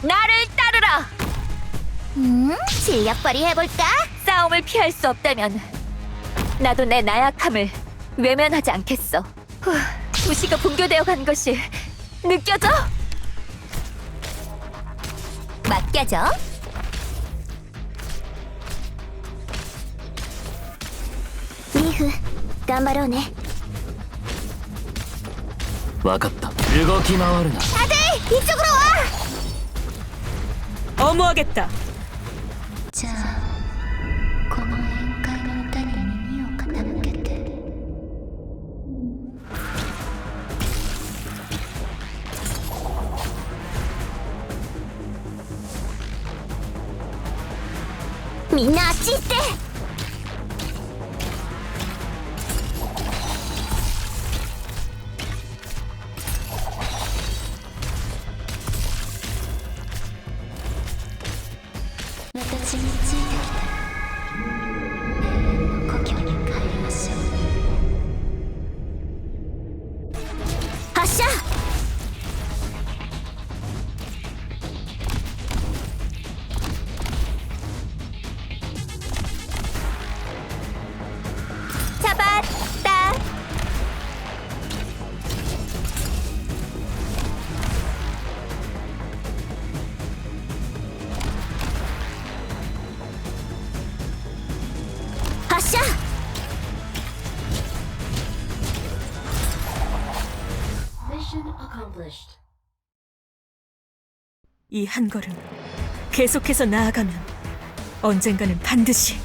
나를 따르라! 실력벌이 해볼까? 싸움을 피할 수 없다면 나도 내 나약함을 외면하지 않겠어. 도시가 붕괴되어 간 것이 느껴져? 맡겨줘. 미후, 頑張ろうね. わかった。動き回るな。 다들 이쪽으로 와! 어무하겠다. 자, この宴会の歌に耳を傾けて. 민나, あっち行って! 私についてきた。永遠の故郷に帰りましょう。発射。잡았다.発射! 이 한 걸음 계속해서 나아가면 언젠가는 반드시